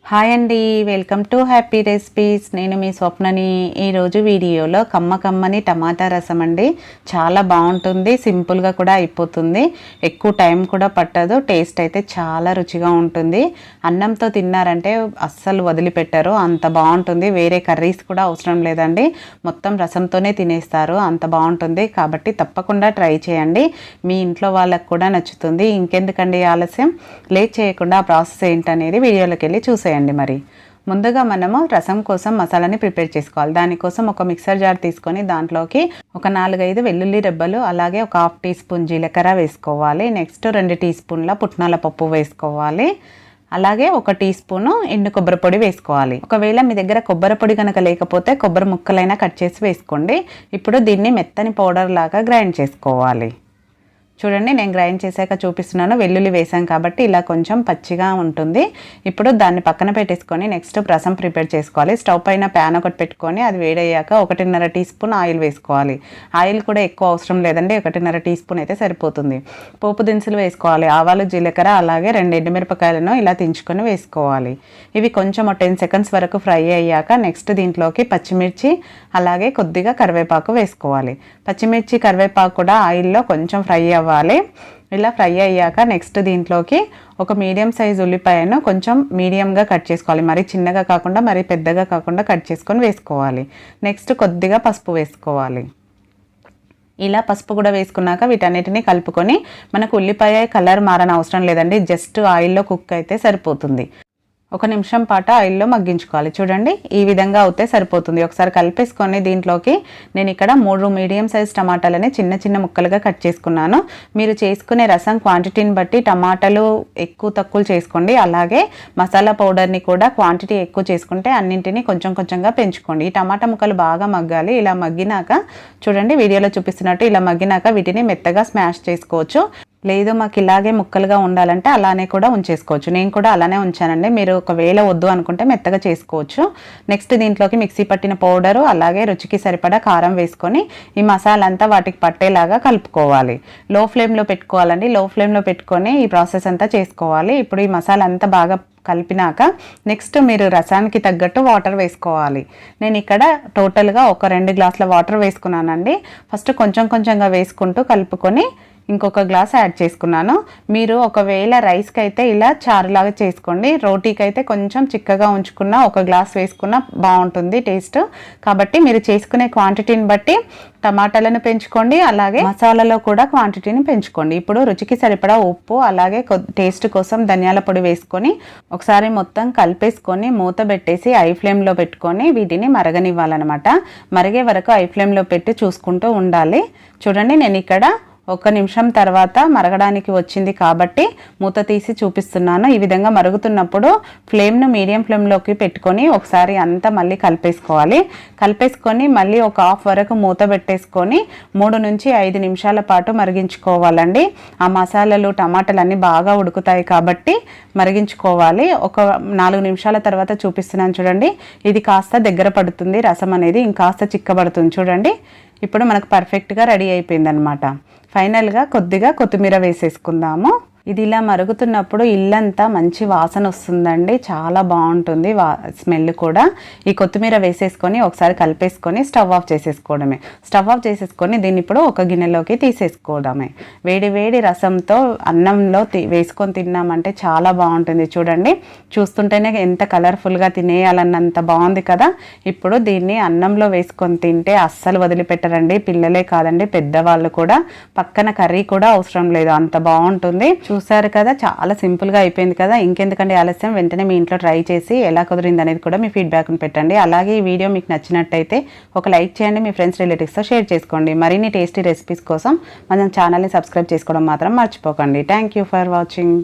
Hi అండి, welcome to happy recipes. నేను మీ స్వప్నని. ఈరోజు వీడియోలో కమ్మని టమాటా రసం అండి. చాలా బాగుంటుంది, సింపుల్గా కూడా అయిపోతుంది, ఎక్కువ టైం కూడా పట్టదు, టేస్ట్ అయితే చాలా రుచిగా ఉంటుంది. అన్నంతో తిన్నారంటే అస్సలు వదిలిపెట్టరు, అంత బాగుంటుంది. వేరే కర్రీస్ కూడా అవసరం లేదండి, మొత్తం రసంతోనే తినేస్తారు, అంత బాగుంటుంది. కాబట్టి తప్పకుండా ట్రై చేయండి, మీ ఇంట్లో వాళ్ళకు కూడా నచ్చుతుంది. ఇంకెందుకండి ఆలస్యం, లేట్ చేయకుండా ఆ ప్రాసెస్ ఏంటనేది వీడియోలోకి వెళ్ళి చూసేయండి. మరి ముందుగా మనము రసం కోసం మసాలాని ప్రిపేర్ చేసుకోవాలి. దానికోసం ఒక మిక్సర్ జార్ తీసుకొని దాంట్లోకి ఒక 4-5 వెల్లుల్లి రెబ్బలు, అలాగే ఒక 1/2 టీ స్పూన్ జీలకర్ర వేసుకోవాలి. నెక్స్ట్ 2 టీ స్పూన్ల పుట్నాల పప్పు వేసుకోవాలి. అలాగే 1 టీ స్పూను ఎండు కొబ్బరి పొడి వేసుకోవాలి. ఒకవేళ మీ దగ్గర కొబ్బరి పొడి కనుక లేకపోతే కొబ్బరి ముక్కలైనా కట్ చేసి వేసుకోండి. ఇప్పుడు దీన్ని మెత్తని పౌడర్ లాగా గ్రైండ్ చేసుకోవాలి. చూడండి, నేను గ్రైండ్ చేశాక చూపిస్తున్నాను. వెల్లుల్లి వేసాం కాబట్టి ఇలా కొంచెం పచ్చిగా ఉంటుంది. ఇప్పుడు దాన్ని పక్కన పెట్టేసుకొని నెక్స్ట్ రసం ప్రిపేర్ చేసుకోవాలి. స్టవ్ పైన ప్యాన్ ఒకటి పెట్టుకొని అది వేడయ్యాక 1.5 టీ స్పూన్ ఆయిల్ వేసుకోవాలి. ఆయిల్ కూడా ఎక్కువ అవసరం లేదండి, 1.5 టీ స్పూన్ అయితే సరిపోతుంది. పోపు దినుసులు వేసుకోవాలి. ఆవాలు, జీలకర్ర, అలాగే 2 ఎండుమిరపకాయలను ఇలా తించుకొని వేసుకోవాలి. ఇవి కొంచెం 10 సెకండ్స్ వరకు ఫ్రై అయ్యాక నెక్స్ట్ దీంట్లోకి పచ్చిమిర్చి, అలాగే కొద్దిగా కరివేపాకు వేసుకోవాలి. పచ్చిమిర్చి, కరివేపాకు కూడా ఆయిల్లో కొంచెం ఫ్రై అవ్వాలి. ఇలా ఫ్రై అయ్యాక నెక్స్ట్ దీంట్లోకి ఒక మీడియం సైజ్ ఉల్లిపాయను కొంచెం మీడియంగా కట్ చేసుకోవాలి. మరి చిన్నగా కాకుండా మరి పెద్దగా కాకుండా కట్ చేసుకొని వేసుకోవాలి. నెక్స్ట్ కొద్దిగా పసుపు వేసుకోవాలి. ఇలా పసుపు కూడా వేసుకున్నాక వీటన్నిటిని కలుపుకొని, మనకు ఉల్లిపాయ కలర్ మారని అవసరం లేదండి, జస్ట్ ఆయిల్లో కుక్ అయితే సరిపోతుంది. 1 నిమిషం పాటు ఆయిల్లో మగ్గించుకోవాలి. చూడండి, ఈ విధంగా అవుతే సరిపోతుంది. ఒకసారి కలిపేసుకొని దీంట్లోకి నేను ఇక్కడ 3 మీడియం సైజ్ టమాటాలని చిన్న ముక్కలుగా కట్ చేసుకున్నాను. మీరు చేసుకునే రసం క్వాంటిటీని బట్టి టమాటాలు ఎక్కువ తక్కువ చేసుకోండి. అలాగే మసాలా పౌడర్ని కూడా క్వాంటిటీ ఎక్కువ చేసుకుంటే అన్నింటినీ కొంచెంగా పెంచుకోండి. ఈ టమాటా ముక్కలు బాగా మగ్గాలి. ఇలా మగ్గినాక చూడండి, వీడియోలో చూపిస్తున్నట్టు ఇలా మగ్గినాక వీటిని మెత్తగా స్మాష్ చేసుకోవచ్చు. లేదు మాకు ఇలాగే ముక్కలుగా ఉండాలంటే అలానే కూడా ఉంచేసుకోవచ్చు. నేను కూడా అలానే ఉంచానండి, మీరు ఒకవేళ వద్దు అనుకుంటే మెత్తగా చేసుకోవచ్చు. నెక్స్ట్ దీంట్లోకి మిక్సీ పట్టిన పౌడరు, అలాగే రుచికి సరిపడా కారం వేసుకొని ఈ మసాలా అంతా వాటికి పట్టేలాగా కలుపుకోవాలి. లో ఫ్లేమ్లో పెట్టుకోవాలండి, లో ఫ్లేమ్లో పెట్టుకొని ఈ ప్రాసెస్ అంతా చేసుకోవాలి. ఇప్పుడు ఈ మసాలా అంతా బాగా కలిపినాక నెక్స్ట్ మీరు రసానికి తగ్గట్టు వాటర్ వేసుకోవాలి. నేను ఇక్కడ టోటల్గా ఒక 2 గ్లాసుల వాటర్ వేసుకున్నానండి. ఫస్ట్ కొంచెంగా వేసుకుంటూ కలుపుకొని ఇంకొక గ్లాస్ యాడ్ చేసుకున్నాను. మీరు ఒకవేళ రైస్కి అయితే ఇలా చారులాగా చేసుకోండి, రోటీకి అయితే కొంచెం చిక్కగా ఉంచుకున్న 1 గ్లాస్ వేసుకున్న బాగుంటుంది టేస్ట్. కాబట్టి మీరు చేసుకునే క్వాంటిటీని బట్టి టమాటాలను పెంచుకోండి, అలాగే మసాలాలో కూడా క్వాంటిటీని పెంచుకోండి. ఇప్పుడు రుచికి సరిపడా ఉప్పు, అలాగే టేస్ట్ కోసం ధనియాల పొడి వేసుకొని ఒకసారి మొత్తం కలిపేసుకొని మూత పెట్టేసి ఐ ఫ్లేమ్లో పెట్టుకొని వీటిని మరగనివ్వాలన్నమాట. మరిగే వరకు ఐ ఫ్లేమ్లో పెట్టి చూసుకుంటూ ఉండాలి. చూడండి, నేను ఇక్కడ 1 నిమిషం తర్వాత మరగడానికి వచ్చింది కాబట్టి మూత తీసి చూపిస్తున్నాను. ఈ విధంగా మరుగుతున్నప్పుడు ఫ్లేమ్ను మీడియం ఫ్లేమ్లోకి పెట్టుకొని ఒకసారి అంతా మళ్ళీ కలిపేసుకోవాలి. కలిపేసుకొని మళ్ళీ ఒక హాఫ్ వరకు మూత పెట్టేసుకొని 3 నుంచి 5 నిమిషాల పాటు మరిగించుకోవాలండి. ఆ మసాలాలు టమాటాలు అన్నీ బాగా ఉడుకుతాయి కాబట్టి మరిగించుకోవాలి. ఒక 4 నిమిషాల తర్వాత చూపిస్తున్నాను చూడండి, ఇది కాస్త దగ్గర పడుతుంది, రసం అనేది ఇంకాస్త చిక్కబడుతుంది. చూడండి, ఇప్పుడు మనకు పర్ఫెక్ట్గా రెడీ అయిపోయింది అనమాట. ఫైనల్గా కొద్దిగా కొత్తిమీర వేసేసుకుందాము. ఇది ఇలా మరుగుతున్నప్పుడు ఇల్లంతా మంచి వాసన వస్తుందండి, చాలా బాగుంటుంది స్మెల్ కూడా. ఈ కొత్తిమీర వేసేసుకొని ఒకసారి కలిపేసుకొని స్టవ్ ఆఫ్ చేసేసుకోవడమే. స్టవ్ ఆఫ్ చేసేసుకొని దీన్ని ఇప్పుడు ఒక గిన్నెలోకి తీసేసుకోవడమే. వేడి రసంతో అన్నంలో వేసుకొని తిన్నామంటే చాలా బాగుంటుంది. చూడండి, చూస్తుంటేనే ఎంత కలర్ఫుల్గా తినేయాలన్నంత బాగుంది కదా. ఇప్పుడు దీన్ని అన్నంలో వేసుకొని తింటే అస్సలు వదిలిపెట్టరండి, పిల్లలే కాదండి పెద్దవాళ్ళు కూడా. పక్కన కర్రీ కూడా అవసరం లేదు, అంత బాగుంటుంది. చూసారు కదా, చాలా సింపుల్గా అయిపోయింది కదా. ఇంకెందుకంటే ఆలస్యం, వెంటనే మీ ఇంట్లో ట్రై చేసి ఎలా కుదిరింది అనేది కూడా మీ ఫీడ్బ్యాక్ని పెట్టండి. అలాగే ఈ వీడియో మీకు నచ్చినట్టయితే ఒక లైక్ చేయండి, మీ ఫ్రెండ్స్ రిలేటివ్స్తో షేర్ చేసుకోండి. మరిన్ని టేస్టీ రెసిపీస్ కోసం మన ఛానల్ని సబ్స్క్రైబ్ చేసుకోవడం మాత్రం మర్చిపోకండి. Thank you for watching.